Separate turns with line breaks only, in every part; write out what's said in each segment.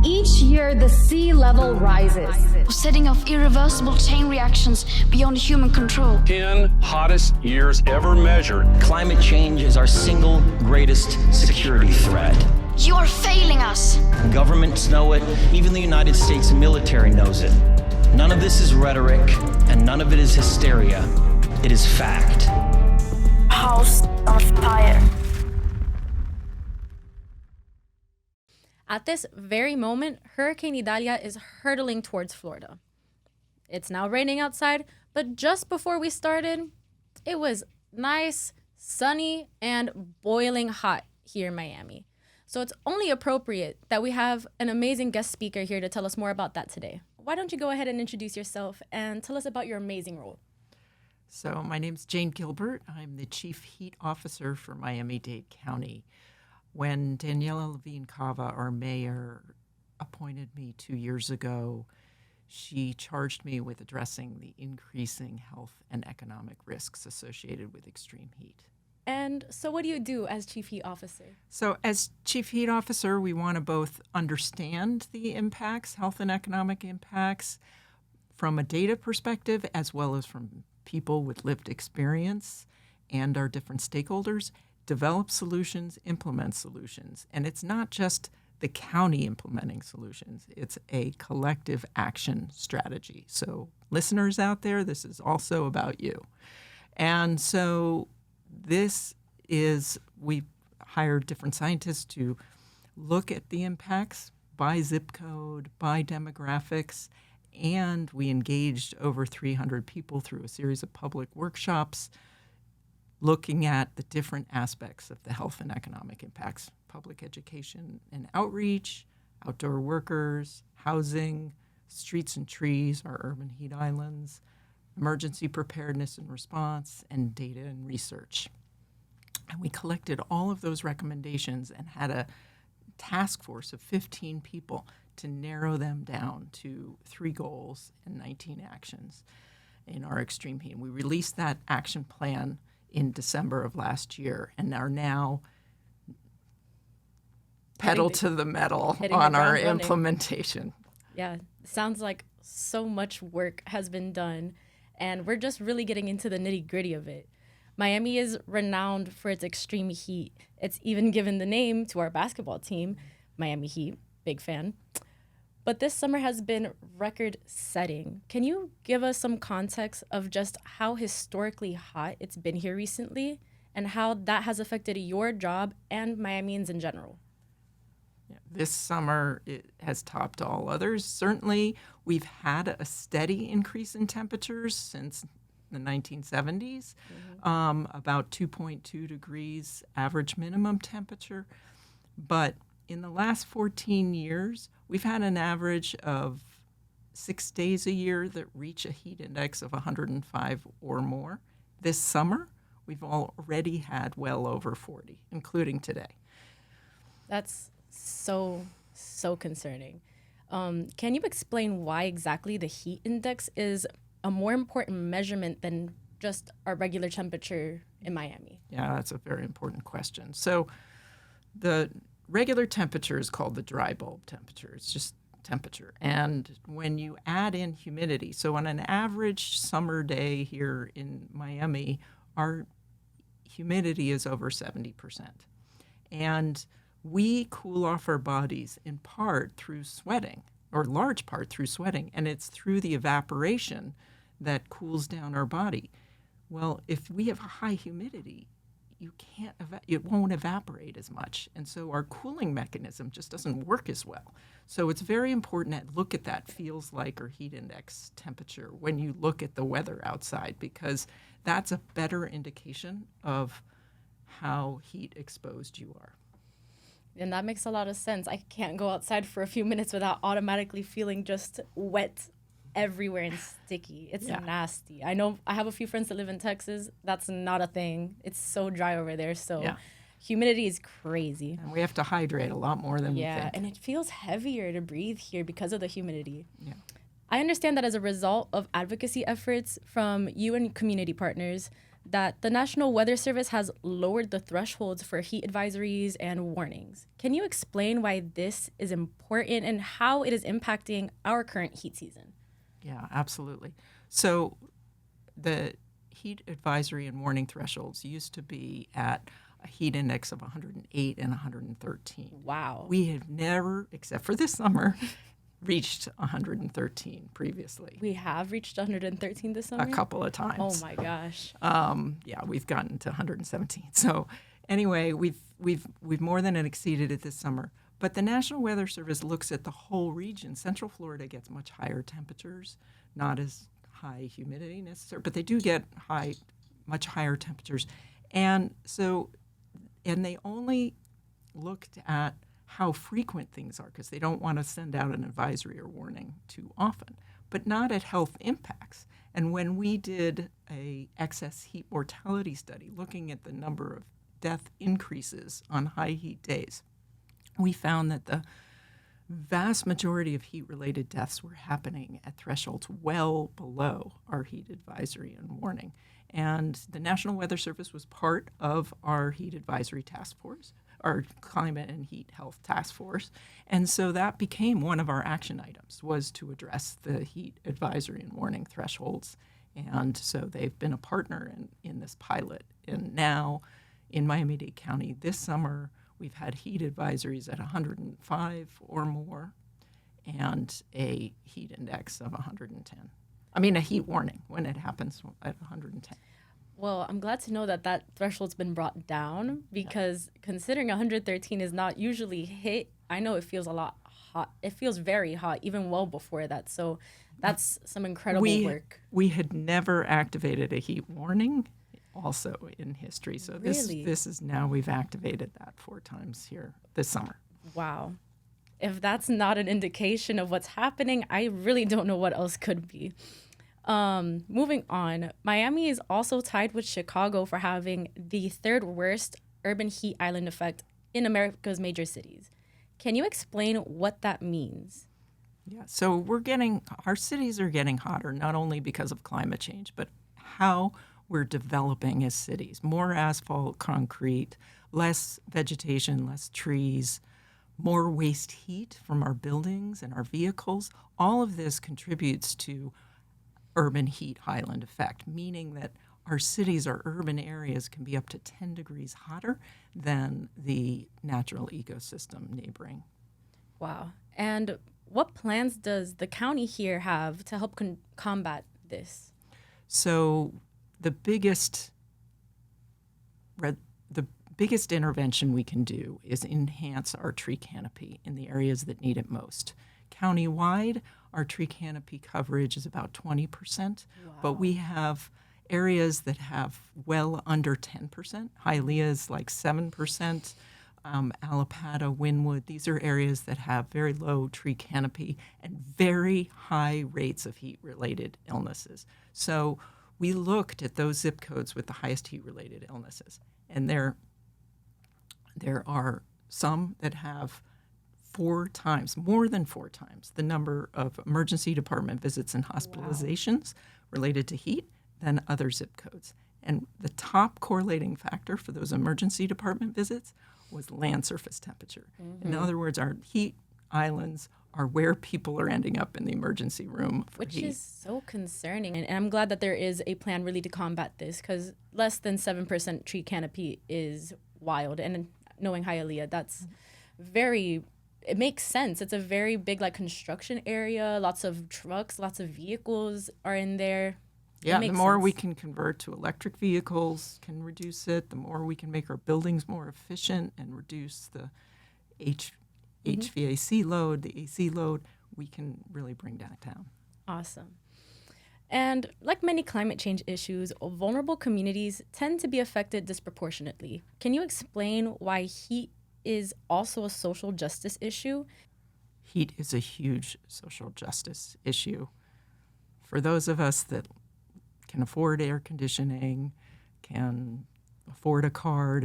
Each year, the sea level rises,
setting off irreversible chain reactions beyond human control.
10 hottest years ever measured.
Climate change is our single greatest security threat.
You are failing us.
Governments know it. Even the United States military knows it. None of this is rhetoric, and none of it is hysteria. It is fact.
House on fire.
At this very moment, Hurricane Idalia is hurtling towards Florida. It's now raining outside, but just before we started, it was nice, sunny, and boiling hot here in Miami. So it's only appropriate that we have an amazing guest speaker here to tell us more about that today. Why don't you go ahead and introduce yourself and tell us about your amazing role?
So my name's Jane Gilbert. I'm the Chief Heat Officer for Miami-Dade County. When Daniela Levine-Cava, our mayor, appointed me 2 years ago, she charged me with addressing the increasing health and economic risks associated with extreme heat.
And so what do you do as Chief Heat Officer?
So as Chief Heat Officer, we want to both understand the impacts, health and economic impacts, from a data perspective, as well as from people with lived experience and our different stakeholders, develop solutions, implement solutions. And it's not just the county implementing solutions. It's a collective action strategy. So listeners out there, this is also about you. And so we've hired different scientists to look at the impacts by zip code, by demographics, and we engaged over 300 people through a series of public workshops looking at the different aspects of the health and economic impacts: public education and outreach, outdoor workers, housing, streets and trees, our urban heat islands, emergency preparedness and response, and data and research. And we collected all of those recommendations and had a task force of 15 people to narrow them down to 3 goals and 19 actions in our extreme heat. And we released that action plan in December of last year and are now pedal to the metal on our implementation.
Yeah, sounds like so much work has been done, and we're just really getting into the nitty-gritty of it. Miami is renowned for its extreme heat. It's even given the name to our basketball team, Miami Heat. Big fan. But this summer has been record-setting. Can you give us some context of just how historically hot it's been here recently and how that has affected your job and Miamians in general?
Yeah, this summer, it has topped all others. Certainly, we've had a steady increase in temperatures since the 1970s, about 2.2 degrees average minimum temperature. But in the last 14 years, we've had an average of 6 days a year that reach a heat index of 105 or more. This summer, we've already had well over 40, including today.
That's so concerning. Can you explain why exactly the heat index is a more important measurement than just our regular temperature in Miami?
Yeah, that's a very important question. So the regular temperature is called the dry bulb temperature. It's just temperature. And when you add in humidity, so on an average summer day here in Miami, our humidity is over 70%. And we cool off our bodies in part through sweating, or large part through sweating, and it's through the evaporation that cools down our body. Well, if we have high humidity, it won't evaporate as much, and so our cooling mechanism just doesn't work as well. So it's very important to look at that feels like or heat index temperature when you look at the weather outside, because that's a better indication of how heat exposed you are.
And that makes a lot of sense. I can't go outside for a few minutes without automatically feeling just wet everywhere and sticky. It's nasty. I know I have a few friends that live in Texas. That's not a thing. It's so dry over there. So humidity is crazy.
And we have to hydrate a lot more than we think.
Yeah, and it feels heavier to breathe here because of the humidity.
Yeah.
I understand that as a result of advocacy efforts from you and community partners, that the National Weather Service has lowered the thresholds for heat advisories and warnings. Can you explain why this is important and how it is impacting our current heat season?
Yeah, absolutely. So the heat advisory and warning thresholds used to be at a heat index of 108 and 113.
Wow.
We have never, except for this summer, reached 113 previously.
We have reached 113 this summer?
A couple of times.
Oh my gosh.
Yeah, we've gotten to 117. So anyway, we've more than exceeded it this summer. But the National Weather Service looks at the whole region. Central Florida gets much higher temperatures, not as high humidity necessarily, but they do get much higher temperatures. And they only looked at how frequent things are because they don't want to send out an advisory or warning too often, but not at health impacts. And when we did a excess heat mortality study looking at the number of death increases on high heat days, we found that the vast majority of heat-related deaths were happening at thresholds well below our heat advisory and warning. And the National Weather Service was part of our heat advisory task force, our climate and heat health task force. And so that became one of our action items, was to address the heat advisory and warning thresholds. And so they've been a partner in this pilot. And now in Miami-Dade County this summer, we've had heat advisories at 105 or more and a heat index of 110. I mean, a heat warning when it happens at 110.
Well, I'm glad to know that that threshold's been brought down because considering 113 is not usually hit, I know it feels a lot hot. It feels very hot, even well before that. So that's some incredible work.
We had never activated a heat warning also in history. So
Really?
this is now we've activated that 4 times here this summer.
Wow. If that's not an indication of what's happening, I really don't know what else could be. Moving on, Miami is also tied with Chicago for having the 3rd worst urban heat island effect in America's major cities. Can you explain what that means?
Yeah, so our cities are getting hotter, not only because of climate change, but how we're developing as cities. More asphalt, concrete, less vegetation, less trees, more waste heat from our buildings and our vehicles. All of this contributes to urban heat island effect, meaning that our cities, our urban areas can be up to 10 degrees hotter than the natural ecosystem neighboring.
Wow. And what plans does the county here have to help combat this?
So the biggest intervention we can do is enhance our tree canopy in the areas that need it most. Countywide, our tree canopy coverage is about 20%, but we have areas that have well under 10%. Hialeah is like 7%. Allapattah, Wynwood, these are areas that have very low tree canopy and very high rates of heat-related illnesses. So we looked at those zip codes with the highest heat-related illnesses, and there are some that have more than 4 times the number of emergency department visits and hospitalizations related to heat than other zip codes. And the top correlating factor for those emergency department visits was land surface temperature. In other words, our heat islands are where people are ending up in the emergency room for
Which
heat.
is so concerning. And I'm glad that there is a plan really to combat this because less than 7% tree canopy is wild. And knowing Hialeah, that's it makes sense. It's a very big construction area. Lots of trucks, lots of vehicles are in there.
Yeah, the more we can convert to electric vehicles can reduce it. The more we can make our buildings more efficient and reduce the HVAC load, the AC load, we can really bring that down.
Awesome. And like many climate change issues, vulnerable communities tend to be affected disproportionately. Can you explain why heat is also a social justice issue?
Heat is a huge social justice issue. For those of us that can afford air conditioning, can afford a car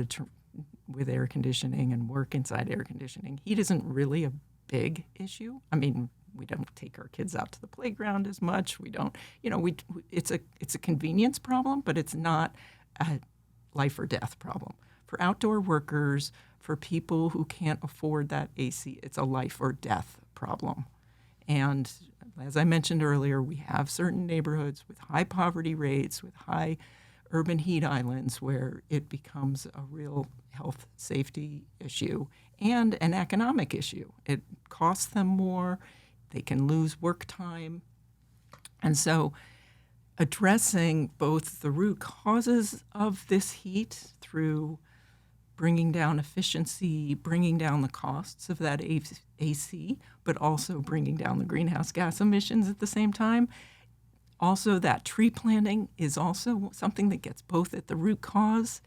with air conditioning and work inside air conditioning, heat isn't really a big issue. I mean, we don't take our kids out to the playground as much. We don't, it's a convenience problem, but it's not a life or death problem. For outdoor workers, for people who can't afford that AC, it's a life or death problem. And as I mentioned earlier, we have certain neighborhoods with high poverty rates, with high urban heat islands where it becomes a real health safety issue and an economic issue. It costs them more, they can lose work time. And so addressing both the root causes of this heat through bringing down efficiency, bringing down the costs of that AC, but also bringing down the greenhouse gas emissions at the same time. Also, that tree planting is also something that gets both at the root cause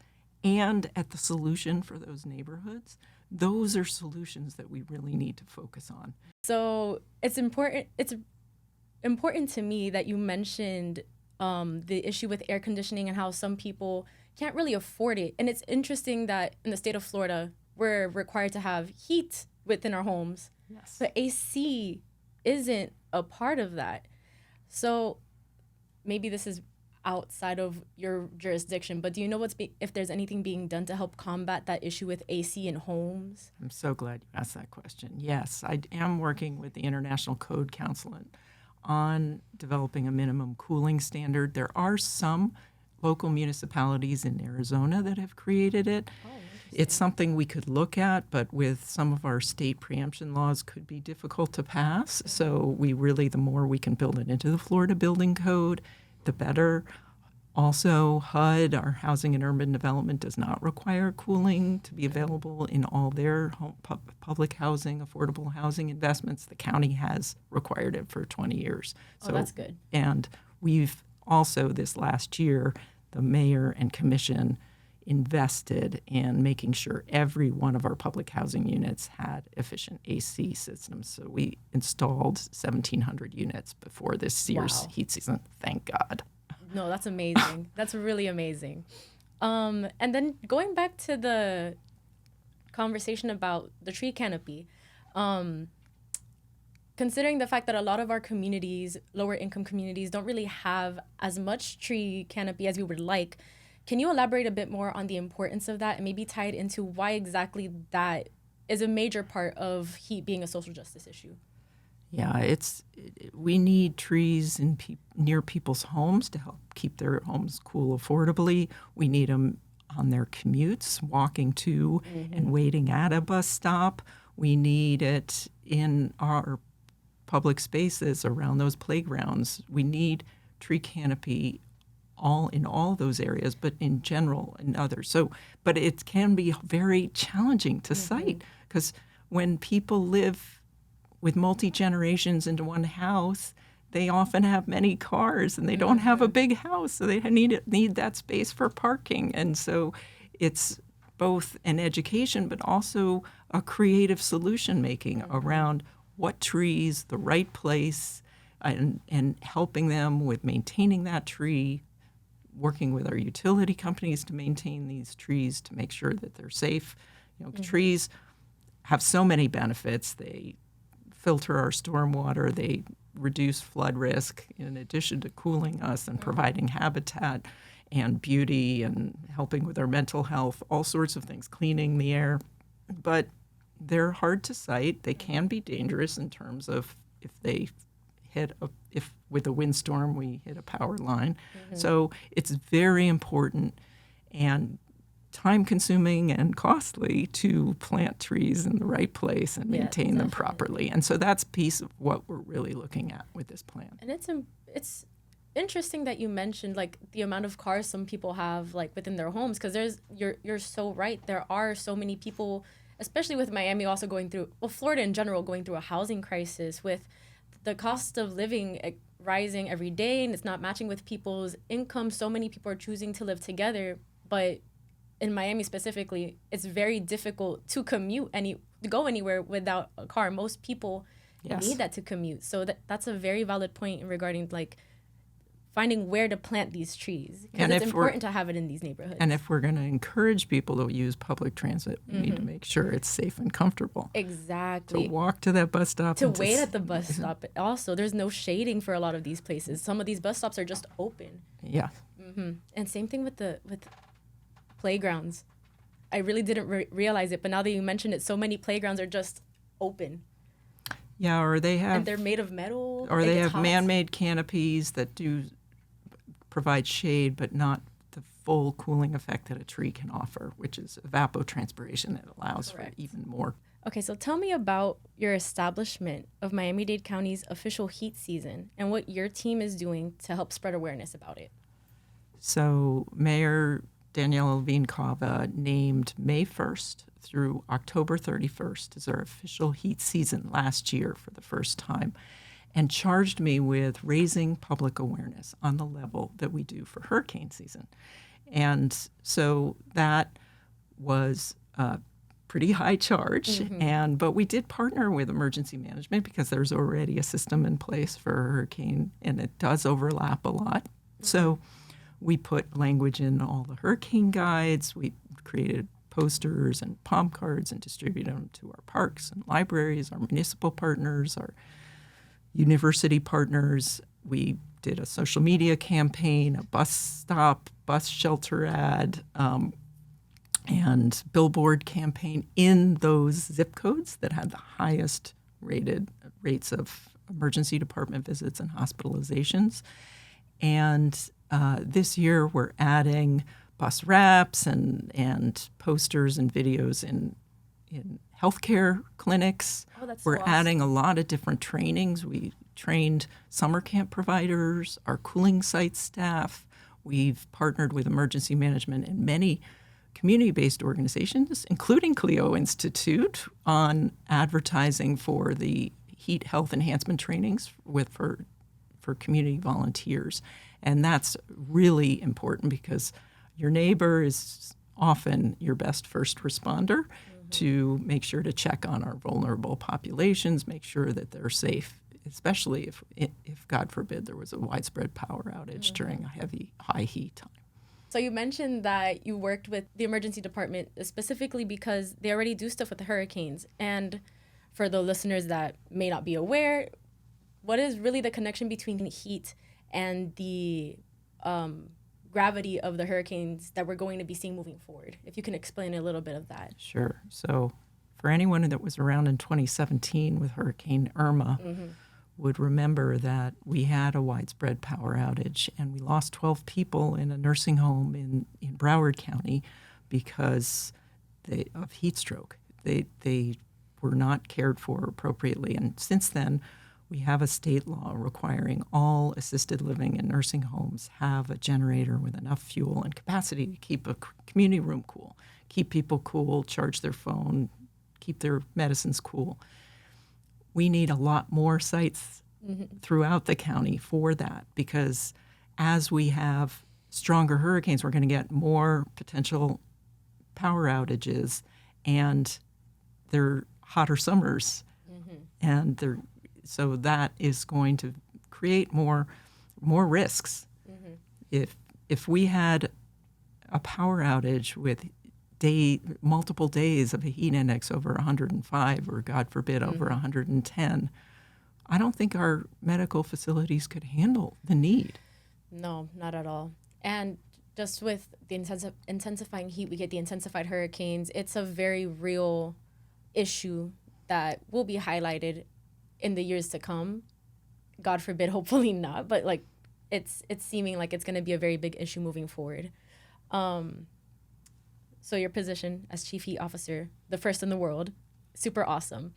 and at the solution for those neighborhoods. Those are solutions that we really need to focus on.
So it's important to me that you mentioned the issue with air conditioning and how some people can't really afford it. And it's interesting that in the state of Florida, we're required to have heat within our homes.
Yes.
But AC isn't a part of that. So maybe this is outside of your jurisdiction, but do you know if there's anything being done to help combat that issue with AC in homes?
I'm so glad you asked that question. Yes, I am working with the International Code Council on developing a minimum cooling standard. There are some local municipalities in Arizona that have created it. It's something we could look at, but with some of our state preemption laws could be difficult to pass. So the more we can build it into the Florida Building Code, the better. Also, HUD, our Housing and Urban Development, does not require cooling to be available in all their public housing, affordable housing investments. The county has required it for 20 years.
So that's good.
And we've also, this last year, the mayor and commission invested in making sure every one of our public housing units had efficient AC systems. So we installed 1,700 units before this year's heat season. Thank God.
No, that's amazing. That's really amazing. And then going back to the conversation about the tree canopy, considering the fact that a lot of our communities, lower income communities, don't really have as much tree canopy as we would like, can you elaborate a bit more on the importance of that and maybe tie it into why exactly that is a major part of heat being a social justice issue?
Yeah, we need trees near people's homes to help keep their homes cool affordably. We need them on their commutes, walking to and waiting at a bus stop. We need it in our public spaces around those playgrounds. We need tree canopy in all those areas, but in general in others. But it can be very challenging to cite because when people live with multi-generations into one house, they often have many cars and they don't have a big house, so they need that space for parking. And so it's both an education but also a creative solution making around what trees, the right place, and helping them with maintaining that tree, working with our utility companies to maintain these trees to make sure that they're safe. Trees have so many benefits. They filter our stormwater, they reduce flood risk in addition to cooling us and providing habitat and beauty and helping with our mental health, all sorts of things, cleaning the air. But they're hard to cite. They can be dangerous in terms of if with a windstorm we hit a power line. So it's very important and time-consuming and costly to plant trees in the right place and maintain them properly. And so that's a piece of what we're really looking at with this plan.
And it's interesting that you mentioned like the amount of cars some people have like within their homes, because you're so right. There are so many people, especially with Miami also Florida in general going through a housing crisis with the cost of living rising every day, and it's not matching with people's income. So many people are choosing to live together, but in Miami specifically, it's very difficult to go anywhere without a car. Most people need that to commute. So that's a very valid point regarding like finding where to plant these trees, because it's important to have it in these neighborhoods.
And if we're going to encourage people to use public transit, we need to make sure it's safe and comfortable.
Exactly.
To walk to that bus stop.
To wait at the bus stop. Also, there's no shading for a lot of these places. Some of these bus stops are just open.
Yeah.
And same thing with with playgrounds. I really didn't realize it, but now that you mention it, so many playgrounds are just open.
Yeah, or they have,
And they're made of metal.
or
it
they
gets
have
hot.
man-made canopies that do provide shade, but not the full cooling effect that a tree can offer, which is evapotranspiration that allows
Correct.
for even more.
Okay, so tell me about your establishment of Miami-Dade County's official heat season and what your team is doing to help spread awareness about it.
So Mayor Daniela Levine Cava named May 1st through October 31st as our official heat season last year for the first time, and charged me with raising public awareness on the level that we do for hurricane season. And so that was a pretty high charge, but we did partner with emergency management because there's already a system in place for a hurricane, and it does overlap a lot. So we put language in all the hurricane guides. We created posters and palm cards and distributed them to our parks and libraries, our municipal partners, our university partners. We did a social media campaign, a bus stop, bus shelter ad, and billboard campaign in those zip codes that had the highest rates of emergency department visits and hospitalizations. And this year we're adding bus wraps and posters and videos in healthcare clinics.
Oh, that's
We're
so awesome.
adding a lot of different trainings. We trained summer camp providers, our cooling site staff. We've partnered with emergency management and many community-based organizations, including Clio Institute, on advertising for the heat health enhancement trainings for community volunteers. And that's really important because your neighbor is often your best first responder to make sure to check on our vulnerable populations, make sure that they're safe, especially if God forbid, there was a widespread power outage during a high heat time.
So you mentioned that you worked with the emergency department specifically because they already do stuff with the hurricanes. And for the listeners that may not be aware, what is really the connection between heat and the gravity of the hurricanes that we're going to be seeing moving forward? If you can explain a little bit of that.
Sure. So for anyone that was around in 2017 with Hurricane Irma, would remember that we had a widespread power outage and we lost 12 people in a nursing home in Broward County because of heat stroke. They were not cared for appropriately. And since then, we have a state law requiring all assisted living and nursing homes have a generator with enough fuel and capacity to keep a community room cool, keep people cool, charge their phone, keep their medicines cool. We need a lot more sites throughout the county for that because as we have stronger hurricanes, we're going to get more potential power outages, and they're hotter summers, and so that is going to create more risks. If we had a power outage with multiple days of a heat index over 105 or God forbid over 110, I don't think our medical facilities could handle the need.
No, not at all. And just with the intensifying heat, we get the intensified hurricanes. It's a very real issue that will be highlighted in the years to come. God forbid, hopefully not, but like it's seeming like it's going to be a very big issue moving forward. So your position as Chief Heat Officer, the first in the world, super awesome.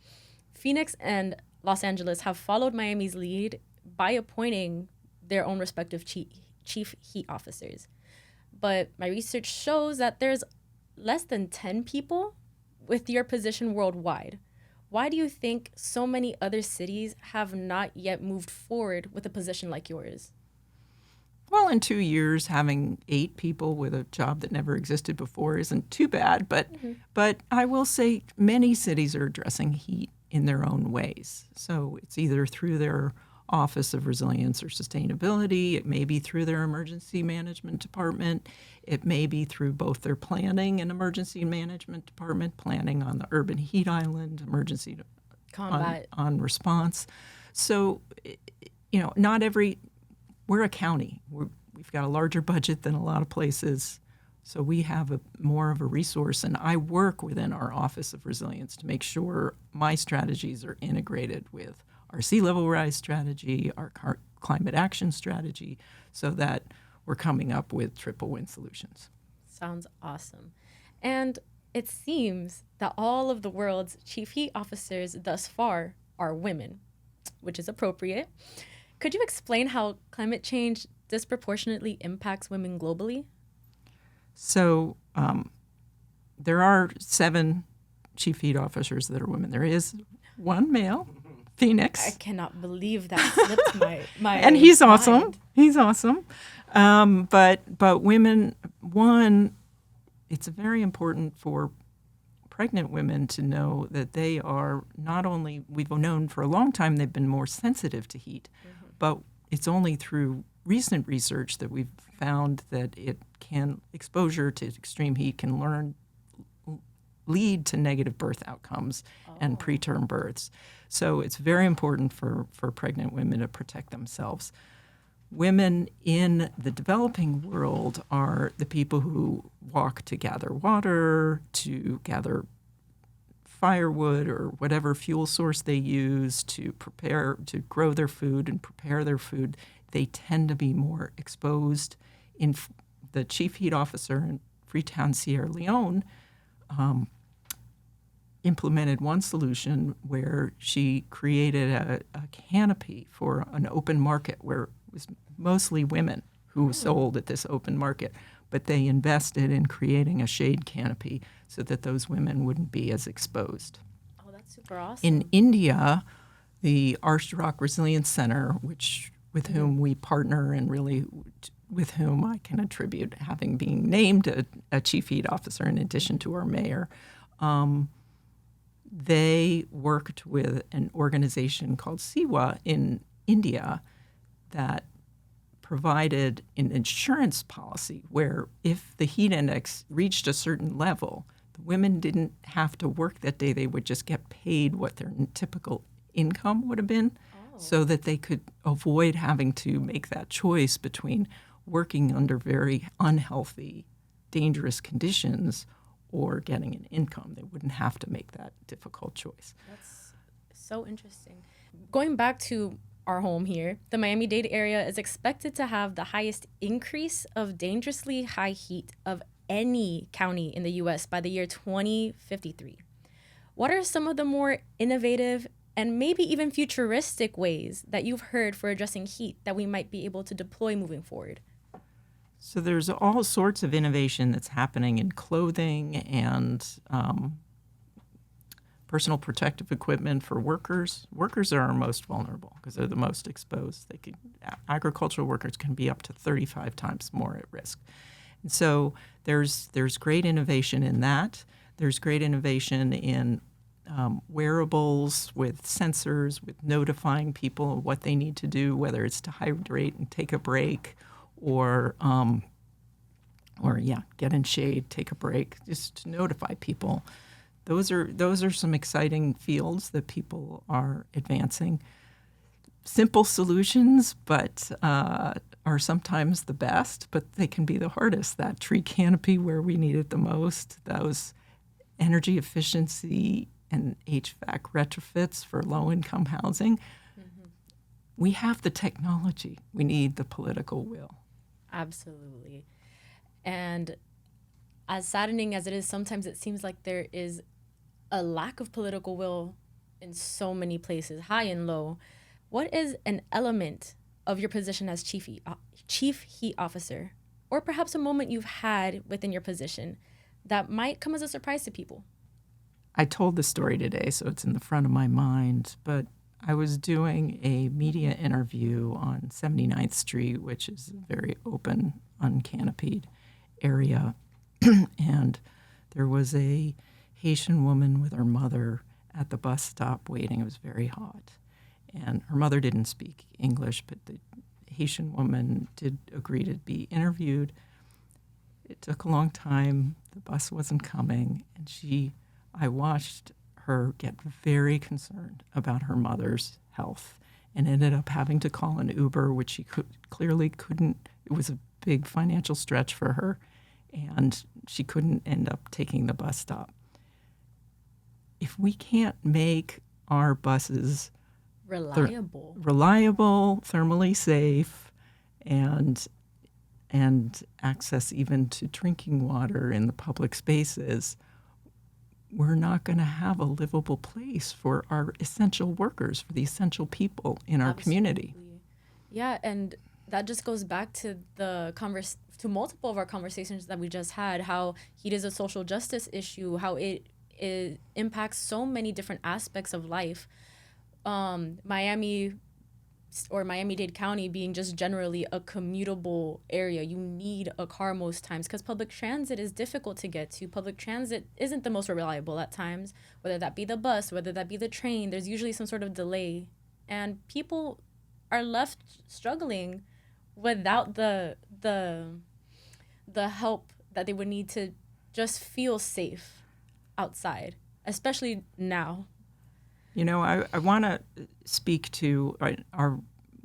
Phoenix and Los Angeles have followed Miami's lead by appointing their own respective chief heat officers. But my research shows that there's less than 10 people with your position worldwide. Why do you think so many other cities have not yet moved forward with a position like yours?
Well, in 2 years, having 8 people with a job that never existed before isn't too bad. But I will say many cities are addressing heat in their own ways. So it's either through their Office of Resilience or Sustainability, it may be through their emergency management department, it may be through both their planning and emergency management department, planning on the urban heat island, emergency
Combat.
on response. So, not every, we're a county. we've got a larger budget than a lot of places. So we have more of a resource, and I work within our Office of Resilience to make sure my strategies are integrated with our sea level rise strategy, our climate action strategy, so that we're coming up with triple win solutions.
Sounds awesome. And it seems that all of the world's chief heat officers thus far are women, which is appropriate. Could you explain how climate change disproportionately impacts women globally?
So there are 7 chief heat officers that are women. There is one male, Phoenix.
I cannot believe that slipped my
And he's
mind.
awesome. He's awesome. But women, it's very important for pregnant women to know that they are not only, we've known for a long time they've been more sensitive to heat, but it's only through recent research that we've found that exposure to extreme heat can lead to negative birth outcomes and preterm births. So it's very important for pregnant women to protect themselves. Women in the developing world are the people who walk to gather water, to gather firewood or whatever fuel source they use to grow their food and prepare their food. They tend to be more exposed. The chief heat officer in Freetown, Sierra Leone, implemented one solution where she created a canopy for an open market where it was mostly women who sold at this open market, but they invested in creating a shade canopy so that those women wouldn't be as exposed.
Oh, that's super awesome.
In India, the Arched Rock Resilience Center, with whom we partner and really with whom I can attribute having been named a chief heat officer in addition to our mayor, they worked with an organization called SIWA in India that provided an insurance policy where if the heat index reached a certain level, the women didn't have to work that day. They would just get paid what their typical income would have been so that they could avoid having to make that choice between working under very unhealthy, dangerous conditions or getting an income. They wouldn't have to make that difficult choice.
That's so interesting. Going back to our home here, the Miami-Dade area is expected to have the highest increase of dangerously high heat of any county in the U.S. by the year 2053. What are some of the more innovative and maybe even futuristic ways that you've heard for addressing heat that we might be able to deploy moving forward?
So there's all sorts of innovation that's happening in clothing and personal protective equipment for workers. Workers are our most vulnerable because they're the most exposed. Agricultural workers can be up to 35 times more at risk. And so there's great innovation in that. There's great innovation in wearables with sensors, with notifying people of what they need to do, whether it's to hydrate and take a break or get in shade, take a break, just to notify people. Those are some exciting fields that people are advancing. Simple solutions, but are sometimes the best, but they can be the hardest. That tree canopy where we need it the most, those energy efficiency and HVAC retrofits for low-income housing. Mm-hmm. We have the technology. We need the political will.
Absolutely. And as saddening as it is, sometimes it seems like there is a lack of political will in so many places, high and low. What is an element of your position as chief heat officer, or perhaps a moment you've had within your position that might come as a surprise to people?
I told the story today, so it's in the front of my mind, but I was doing a media interview on 79th Street, which is a very open, uncanopied area, and there was a Haitian woman with her mother at the bus stop waiting. It was very hot, and her mother didn't speak English, but the Haitian woman did agree to be interviewed. It took a long time. The bus wasn't coming, and I watched her get very concerned about her mother's health and ended up having to call an Uber, which she clearly couldn't. It was a big financial stretch for her, and she couldn't end up taking the bus stop. If we can't make our buses reliable, thermally safe, and access even to drinking water in the public spaces, we're not going to have a livable place for our essential workers, for the essential people in our community.
Yeah, and that just goes back to to multiple of our conversations that we just had, how heat is a social justice issue, how it impacts so many different aspects of life. Miami-Dade County being just generally a commutable area. You need a car most times because public transit is difficult to get to. Public transit isn't the most reliable at times, whether that be the bus, whether that be the train. There's usually some sort of delay. And people are left struggling without the help that they would need to just feel safe outside, especially now.
You know, I want to speak to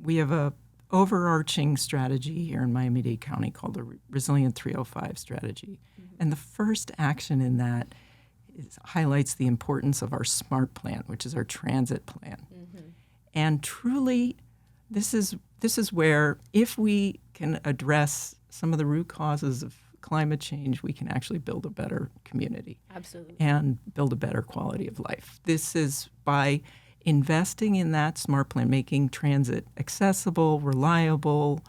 we have a overarching strategy here in Miami-Dade County called the Resilient 305 strategy. Mm-hmm. And the first action in that highlights the importance of our SMART plan, which is our transit plan. Mm-hmm. And truly, this is where if we can address some of the root causes of climate change, we can actually build a better community.
Absolutely.
And build a better quality of life. This is by investing in that SMART plan, making transit accessible, reliable,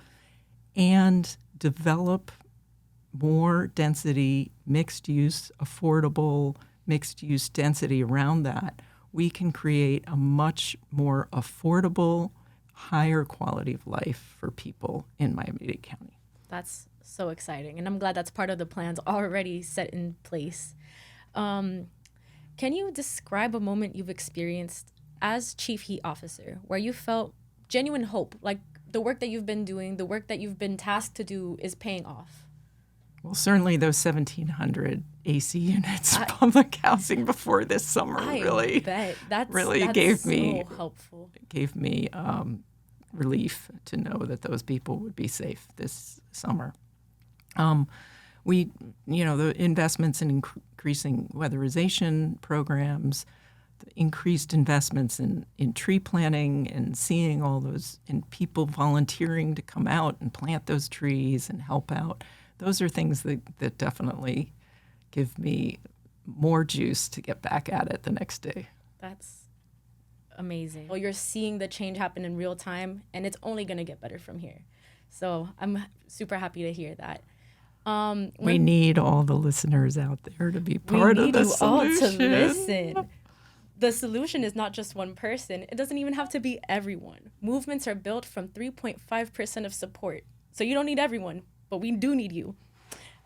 and develop more density, mixed use, affordable, mixed use density around that. We can create a much more affordable, higher quality of life for people in Miami-Dade County.
That's so exciting. And I'm glad that's part of the plans already set in place. Can you describe a moment you've experienced as Chief Heat Officer where you felt genuine hope, like the work that you've been doing, the work that you've been tasked to do is paying off?
Well, certainly those 1,700 AC units public housing before this summer really gave me
helpful.
It gave me relief to know that those people would be safe this summer. The investments in increasing weatherization programs, the increased investments in tree planting and seeing all those, and people volunteering to come out and plant those trees and help out. Those are things that definitely give me more juice to get back at it the next day.
That's amazing. Well, you're seeing the change happen in real time, and it's only going to get better from here. So I'm super happy to hear that.
We need all the listeners out there to be part of the solution.
We need you all to listen. The solution is not just one person. It doesn't even have to be everyone. Movements are built from 3.5% of support. So you don't need everyone, but we do need you.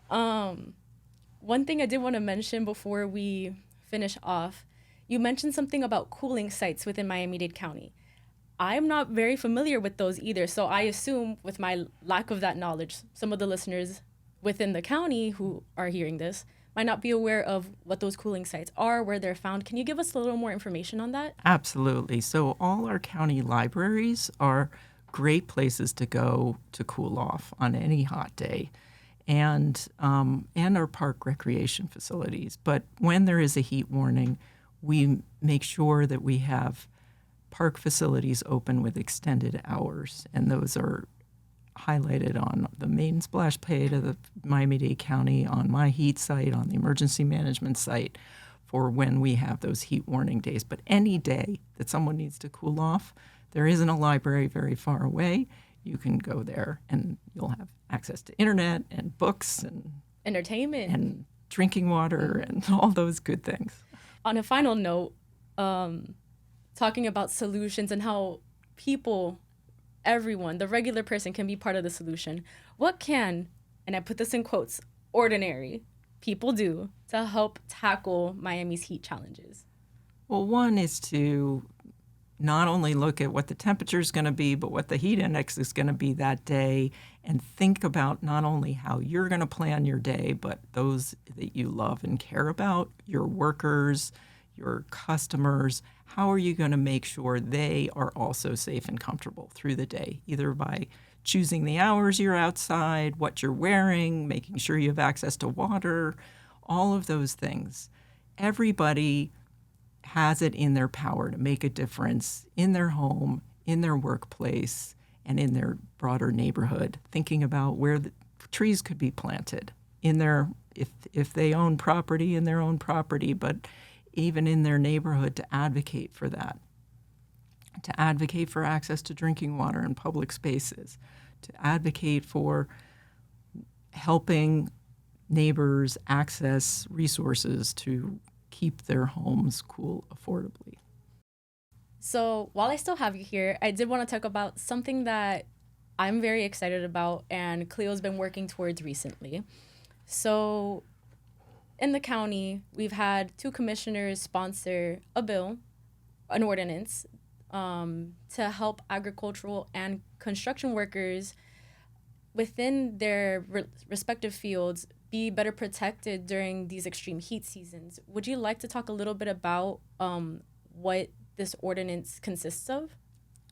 One thing I did want to mention before we finish off, you mentioned something about cooling sites within Miami-Dade County. I'm not very familiar with those either, so I assume with my lack of that knowledge, some of the listeners within the county who are hearing this might not be aware of what those cooling sites are, where they're found. Can you give us a little more information on that?
Absolutely. So all our county libraries are great places to go to cool off on any hot day, and our park recreation facilities. But when there is a heat warning, we make sure that we have park facilities open with extended hours, and those are highlighted on the main splash page of the Miami-Dade County, on my heat site, on the emergency management site, for when we have those heat warning days. But any day that someone needs to cool off, there isn't a library very far away. You can go there and you'll have access to internet and books and
entertainment
and drinking water and all those good things.
On a final note, talking about solutions and how people, everyone, the regular person can be part of the solution. What can, and I put this in quotes, ordinary people do to help tackle Miami's heat challenges?
Well, one is to not only look at what the temperature is going to be, but what the heat index is going to be that day, and think about not only how you're going to plan your day, but those that you love and care about, your workers, your customers, how are you going to make sure they are also safe and comfortable through the day, either by choosing the hours you're outside, what you're wearing, making sure you have access to water, all of those things. Everybody has it in their power to make a difference in their home, in their workplace, and in their broader neighborhood, thinking about where the trees could be planted in their, if they own property, in their own property, but even in their neighborhood, to advocate for that, to advocate for access to drinking water in public spaces, to advocate for helping neighbors access resources to keep their homes cool affordably.
So while I still have you here, I did want to talk about something that I'm very excited about and Cleo's been working towards recently. So in the county, we've had 2 commissioners sponsor a bill, an ordinance, to help agricultural and construction workers within their respective fields be better protected during these extreme heat seasons. Would you like to talk a little bit about what this ordinance consists of?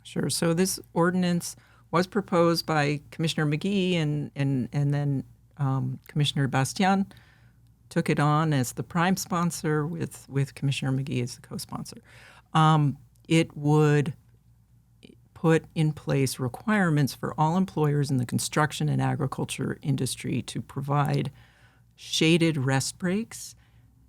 Sure. So this ordinance was proposed by Commissioner McGee, and then Commissioner Bastian took it on as the prime sponsor with Commissioner McGee as the co-sponsor. It would put in place requirements for all employers in the construction and agriculture industry to provide shaded rest breaks,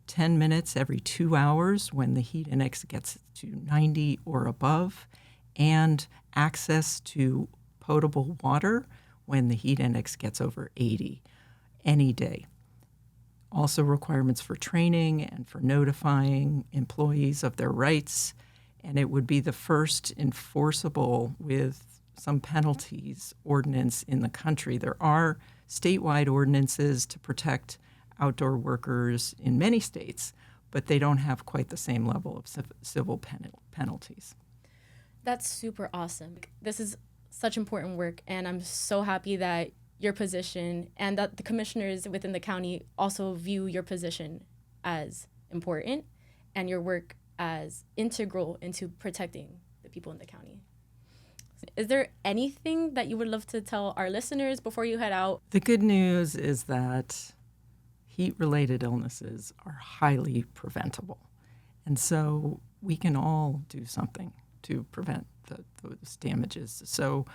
10 minutes every 2 hours when the heat index gets to 90 or above, and access to potable water when the heat index gets over 80 any day. Also requirements for training and for notifying employees of their rights, and it would be the first enforceable with some penalties ordinance in the country. There are statewide ordinances to protect outdoor workers in many states, but they don't have quite the same level of civil penalties.
That's super awesome. This is such important work, and I'm so happy that your position and that the commissioners within the county also view your position as important and your work as integral into protecting the people in the county. Is there anything that you would love to tell our listeners before you head out?
The good news is that heat-related illnesses are highly preventable. And so we can all do something to prevent those damages. So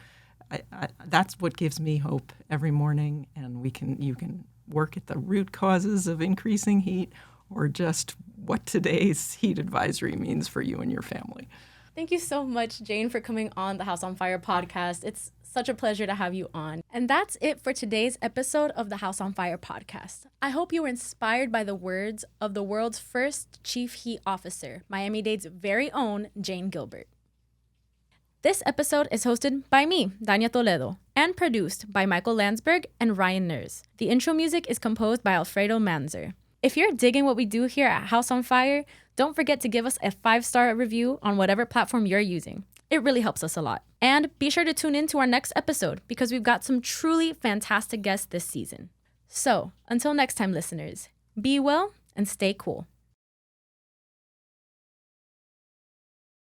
that's what gives me hope every morning. And you can work at the root causes of increasing heat, or just what today's heat advisory means for you and your family.
Thank you so much, Jane, for coming on the House on Fire podcast. It's such a pleasure to have you on. And that's it for today's episode of the House on Fire podcast. I hope you were inspired by the words of the world's first chief heat officer, Miami-Dade's very own Jane Gilbert. This episode is hosted by me, Dania Toledo, and produced by Michael Landsberg and Ryan Ners. The intro music is composed by Alfredo Manzer. If you're digging what we do here at House on Fire, don't forget to give us a 5-star review on whatever platform you're using. It really helps us a lot. And be sure to tune in to our next episode because we've got some truly fantastic guests this season. So, until next time, listeners, be well and stay cool.